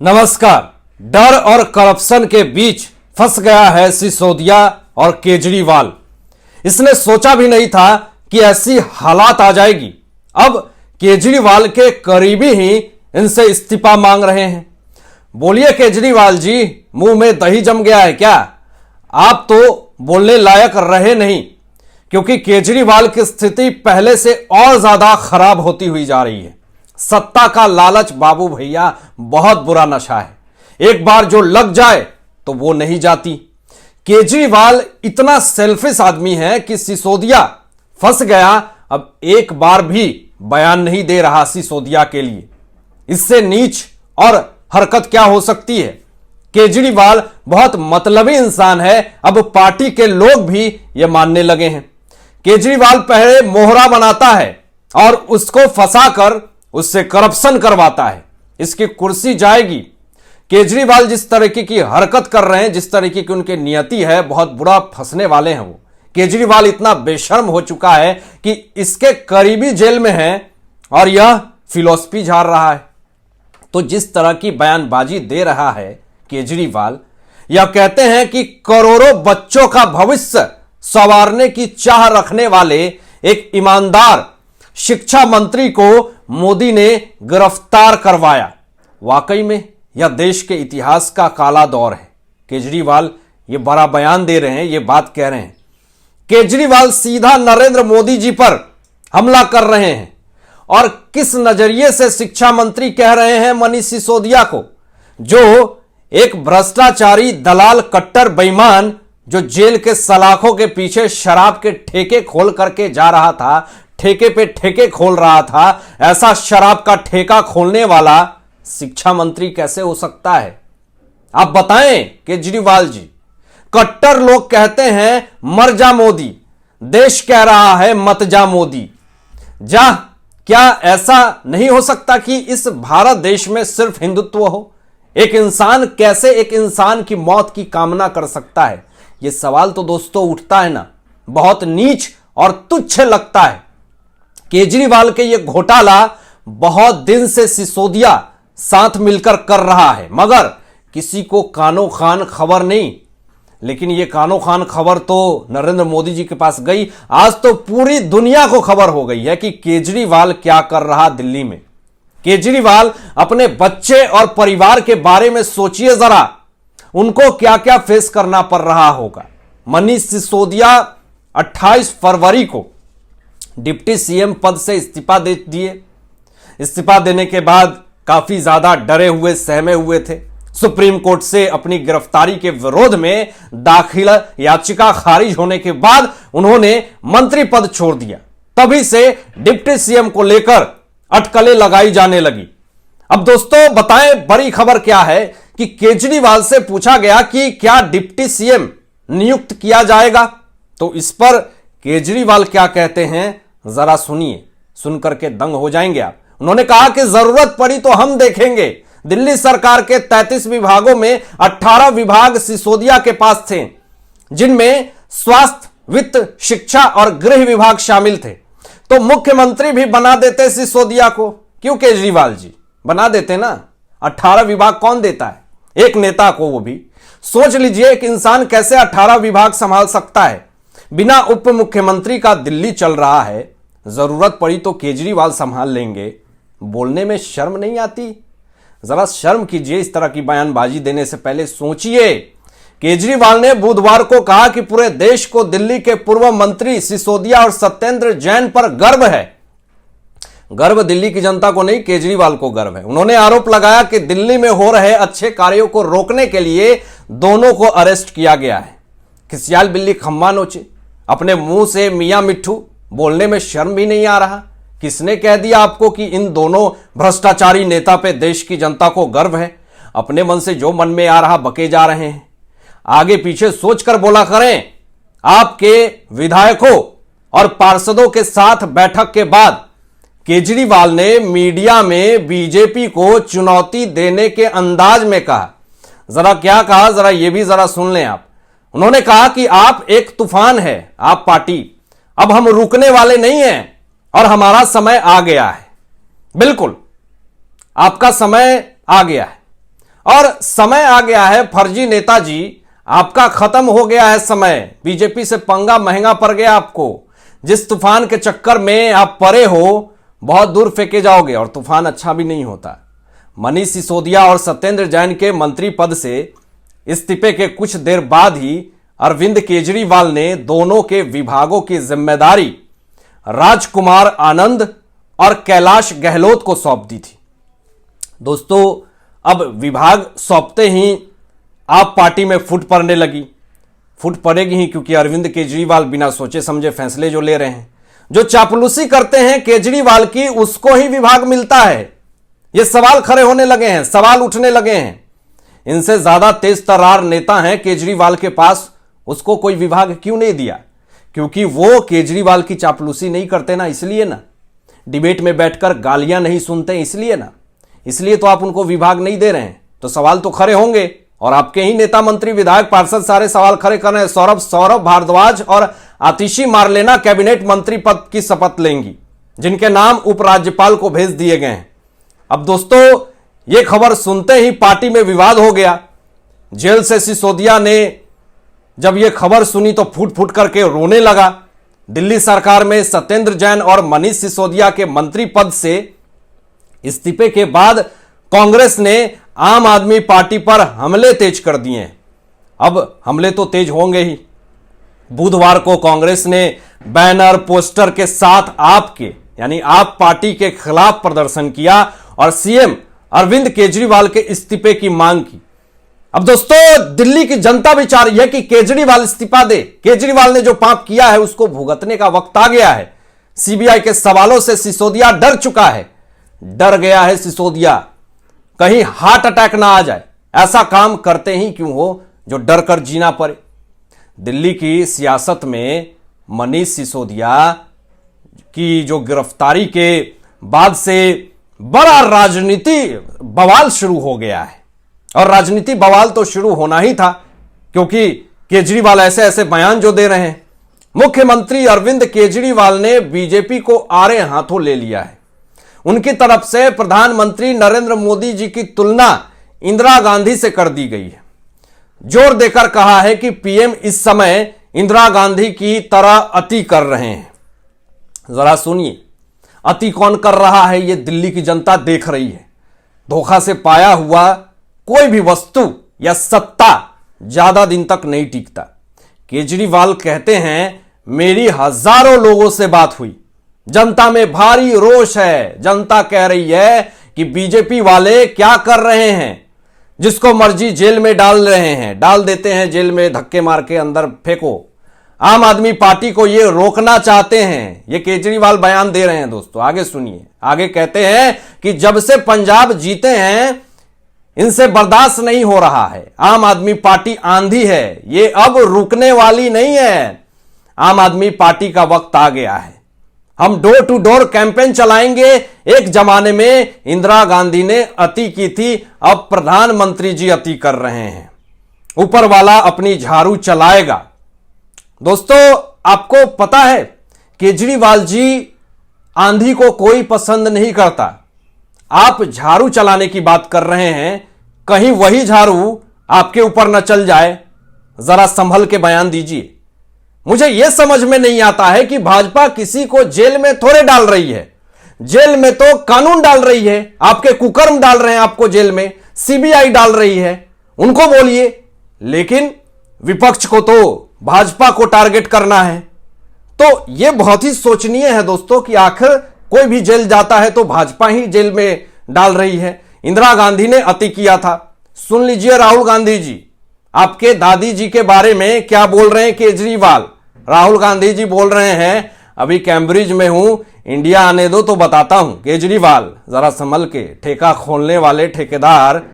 नमस्कार। डर और करप्शन के बीच फंस गया है सिसोदिया और केजरीवाल। इसने सोचा भी नहीं था कि ऐसी हालात आ जाएगी। अब केजरीवाल के करीबी ही इनसे इस्तीफा मांग रहे हैं। बोलिए केजरीवाल जी, मुंह में दही जम गया है क्या? आप तो बोलने लायक रहे नहीं, क्योंकि केजरीवाल की स्थिति पहले से और ज्यादा खराब होती हुई जा रही है। सत्ता का लालच बाबू भैया बहुत बुरा नशा है। एक बार जो लग जाए तो वो नहीं जाती। केजरीवाल इतना सेल्फिश आदमी है कि सिसोदिया फंस गया, अब एक बार भी बयान नहीं दे रहा सिसोदिया के लिए। इससे नीच और हरकत क्या हो सकती है? केजरीवाल बहुत मतलबी इंसान है, अब पार्टी के लोग भी यह मानने लगे हैं। केजरीवाल पहले मोहरा बनाता है और उसको फंसाकर उससे करप्शन करवाता है। इसकी कुर्सी जाएगी। केजरीवाल जिस तरीके की हरकत कर रहे हैं, जिस तरीके की उनकी नियति है, बहुत बुरा फंसने वाले हैं वो। केजरीवाल इतना बेशर्म हो चुका है कि इसके करीबी जेल में है और यह फिलॉसफी झाड़ रहा है। तो जिस तरह की बयानबाजी दे रहा है केजरीवाल, यह कहते हैं कि करोड़ों बच्चों का भविष्य संवारने की चाह रखने वाले एक ईमानदार शिक्षा मंत्री को मोदी ने गिरफ्तार करवाया। वाकई में यह देश के इतिहास का काला दौर है। केजरीवाल ये बड़ा बयान दे रहे हैं, ये बात कह रहे हैं। केजरीवाल सीधा नरेंद्र मोदी जी पर हमला कर रहे हैं। और किस नजरिए से शिक्षा मंत्री कह रहे हैं मनीष सिसोदिया को, जो एक भ्रष्टाचारी दलाल कट्टर बेईमान, जो जेल के सलाखों के पीछे शराब के ठेके खोल करके जा रहा था, ठेके पे ठेके खोल रहा था, ऐसा शराब का ठेका खोलने वाला शिक्षा मंत्री कैसे हो सकता है? आप बताएं केजरीवाल जी। कट्टर लोग कहते हैं मर जा मोदी, देश कह रहा है मत जा मोदी। जा, क्या ऐसा नहीं हो सकता कि इस भारत देश में सिर्फ हिंदुत्व हो? एक इंसान कैसे एक इंसान की मौत की कामना कर सकता है? यह सवाल तो दोस्तों उठता है ना, बहुत नीच और तुच्छ लगता है। केजरीवाल के ये घोटाला बहुत दिन से सिसोदिया साथ मिलकर कर रहा है, मगर किसी को कानो खान खबर नहीं। लेकिन ये कानो खान खबर तो नरेंद्र मोदी जी के पास गई। आज तो पूरी दुनिया को खबर हो गई है कि केजरीवाल क्या कर रहा दिल्ली में। केजरीवाल अपने बच्चे और परिवार के बारे में सोचिए जरा, उनको क्या क्या फेस करना पड़ रहा होगा। मनीष सिसोदिया 28 फरवरी को डिप्टी सीएम पद से इस्तीफा दे दिए। इस्तीफा देने के बाद काफी ज्यादा डरे हुए, सहमे हुए थे। सुप्रीम कोर्ट से अपनी गिरफ्तारी के विरोध में दाखिल याचिका खारिज होने के बाद उन्होंने मंत्री पद छोड़ दिया। तभी से डिप्टी सीएम को लेकर अटकलें लगाई जाने लगी। अब दोस्तों बताएं, बड़ी खबर क्या है कि केजरीवाल से पूछा गया कि क्या डिप्टी सीएम नियुक्त किया जाएगा, तो इस पर केजरीवाल क्या कहते हैं जरा सुनिए। सुनकर के दंग हो जाएंगे आप। उन्होंने कहा कि जरूरत पड़ी तो हम देखेंगे। दिल्ली सरकार के 33 विभागों में 18 विभाग सिसोदिया के पास थे, जिनमें स्वास्थ्य, वित्त, शिक्षा और गृह विभाग शामिल थे। तो मुख्यमंत्री भी बना देते सिसोदिया को। क्यों केजरीवाल जी, बना देते ना। 18 विभाग कौन देता है एक नेता को? वो भी सोच लीजिए, एक इंसान कैसे 18 विभाग संभाल सकता है। बिना उप मुख्यमंत्री का दिल्ली चल रहा है, जरूरत पड़ी तो केजरीवाल संभाल लेंगे। बोलने में शर्म नहीं आती? जरा शर्म कीजिए। इस तरह की बयानबाजी देने से पहले सोचिए। केजरीवाल ने बुधवार को कहा कि पूरे देश को दिल्ली के पूर्व मंत्री सिसोदिया और सत्येंद्र जैन पर गर्व है। गर्व दिल्ली की जनता को नहीं, केजरीवाल को गर्व है। उन्होंने आरोप लगाया कि दिल्ली में हो रहे अच्छे कार्यों को रोकने के लिए दोनों को अरेस्ट किया गया है। खिसियाल बिल्ली खम्बा नोचे, अपने मुंह से मियां मिट्ठू, बोलने में शर्म भी नहीं आ रहा। किसने कह दिया आपको कि इन दोनों भ्रष्टाचारी नेता पे देश की जनता को गर्व है? अपने मन से जो मन में आ रहा बके जा रहे हैं। आगे पीछे सोचकर बोला करें। आपके विधायकों और पार्षदों के साथ बैठक के बाद केजरीवाल ने मीडिया में बीजेपी को चुनौती देने के अंदाज में कहा। जरा क्या कहा, जरा ये भी जरा सुन लें आप। उन्होंने कहा कि आप एक तूफान है, आप पार्टी, अब हम रुकने वाले नहीं हैं और हमारा समय आ गया है। बिल्कुल आपका समय आ गया है। और समय आ गया है फर्जी नेताजी, आपका खत्म हो गया है समय। बीजेपी से पंगा महंगा पड़ गया आपको। जिस तूफान के चक्कर में आप पड़े हो बहुत दूर फेंके जाओगे, और तूफान अच्छा भी नहीं होता। मनीष सिसोदिया और सत्येंद्र जैन के मंत्री पद से इस्तीफे के कुछ देर बाद ही अरविंद केजरीवाल ने दोनों के विभागों की जिम्मेदारी राजकुमार आनंद और कैलाश गहलोत को सौंप दी थी। दोस्तों, अब विभाग सौंपते ही आप पार्टी में फूट पड़ने लगी। फूट पड़ेगी ही, क्योंकि अरविंद केजरीवाल बिना सोचे समझे फैसले जो ले रहे हैं, जो चापलूसी करते हैं केजरीवाल की, उसको ही विभाग मिलता है। ये सवाल खड़े होने लगे हैं, सवाल उठने लगे हैं। इनसे ज्यादा तेज तर्रार नेता हैं केजरीवाल के पास, उसको कोई विभाग क्यों नहीं दिया? क्योंकि वो केजरीवाल की चापलूसी नहीं करते ना, इसलिए ना। डिबेट में बैठकर गालियां नहीं सुनते, इसलिए ना। इसलिए तो आप उनको विभाग नहीं दे रहे हैं। तो सवाल तो खड़े होंगे, और आपके ही नेता मंत्री विधायक पार्षद सारे सवाल खड़े कर रहे हैं। सौरभ भारद्वाज और आतिशी मारलेना कैबिनेट मंत्री पद की शपथ लेंगी, जिनके नाम उपराज्यपाल को भेज दिए गए हैं। अब दोस्तों, यह खबर सुनते ही पार्टी में विवाद हो गया। जेल से सिसोदिया ने जब यह खबर सुनी तो फूट फूट करके रोने लगा। दिल्ली सरकार में सत्येंद्र जैन और मनीष सिसोदिया के मंत्री पद से इस्तीफे के बाद कांग्रेस ने आम आदमी पार्टी पर हमले तेज कर दिए हैं। अब हमले तो तेज होंगे ही। बुधवार को कांग्रेस ने बैनर पोस्टर के साथ आपके यानी आप पार्टी के खिलाफ प्रदर्शन किया और सीएम अरविंद केजरीवाल के इस्तीफे की मांग की। अब दोस्तों, दिल्ली की जनता भी चाह रही है कि केजरीवाल इस्तीफा दे। केजरीवाल ने जो पाप किया है उसको भुगतने का वक्त आ गया है। सीबीआई के सवालों से सिसोदिया डर चुका है, डर गया है सिसोदिया, कहीं हार्ट अटैक ना आ जाए। ऐसा काम करते ही क्यों हो जो डर कर जीना पड़े। दिल्ली की सियासत में मनीष सिसोदिया की जो गिरफ्तारी के बाद से बड़ा राजनीति बवाल शुरू हो गया है। और राजनीति बवाल तो शुरू होना ही था, क्योंकि केजरीवाल ऐसे ऐसे बयान जो दे रहे हैं। मुख्यमंत्री अरविंद केजरीवाल ने बीजेपी को आड़े हाथों ले लिया है। उनकी तरफ से प्रधानमंत्री नरेंद्र मोदी जी की तुलना इंदिरा गांधी से कर दी गई है। जोर देकर कहा है कि पीएम इस समय इंदिरा गांधी की तरह अति कर रहे हैं। जरा सुनिए, अति कौन कर रहा है ये दिल्ली की जनता देख रही है। धोखा से पाया हुआ कोई भी वस्तु या सत्ता ज्यादा दिन तक नहीं टिकता। केजरीवाल कहते हैं, मेरी हजारों लोगों से बात हुई, जनता में भारी रोष है। जनता कह रही है कि बीजेपी वाले क्या कर रहे हैं, जिसको मर्जी जेल में डाल रहे हैं, डाल देते हैं जेल में, धक्के मार के अंदर फेंको। आम आदमी पार्टी को ये रोकना चाहते हैं। ये केजरीवाल बयान दे रहे हैं। दोस्तों आगे सुनिए, आगे कहते हैं कि जब से पंजाब जीते हैं इनसे बर्दाश्त नहीं हो रहा है। आम आदमी पार्टी आंधी है, ये अब रुकने वाली नहीं है। आम आदमी पार्टी का वक्त आ गया है। हम डोर टू डोर कैंपेन चलाएंगे। एक जमाने में इंदिरा गांधी ने अति की थी, अब प्रधानमंत्री जी अति कर रहे हैं। ऊपर वाला अपनी झाड़ू चलाएगा। दोस्तों, आपको पता है केजरीवाल जी आंधी को कोई पसंद नहीं करता। आप झाड़ू चलाने की बात कर रहे हैं, कहीं वही झाड़ू आपके ऊपर न चल जाए। जरा संभल के बयान दीजिए। मुझे यह समझ में नहीं आता है कि भाजपा किसी को जेल में थोड़े डाल रही है। जेल में तो कानून डाल रही है, आपके कुकर्म डाल रहे हैं आपको जेल में, सीबीआई डाल रही है, उनको बोलिए। लेकिन विपक्ष को तो भाजपा को टारगेट करना है। तो यह बहुत ही सोचनीय है दोस्तों कि आखिर कोई भी जेल जाता है तो भाजपा ही जेल में डाल रही है। इंदिरा गांधी ने अति किया था। सुन लीजिए राहुल गांधी जी, आपके दादी जी के बारे में क्या बोल रहे हैं केजरीवाल। राहुल गांधी जी बोल रहे हैं, अभी कैम्ब्रिज में हूं, इंडिया आने दो तो बताता हूं। केजरीवाल जरा संभल के, ठेका खोलने वाले ठेकेदार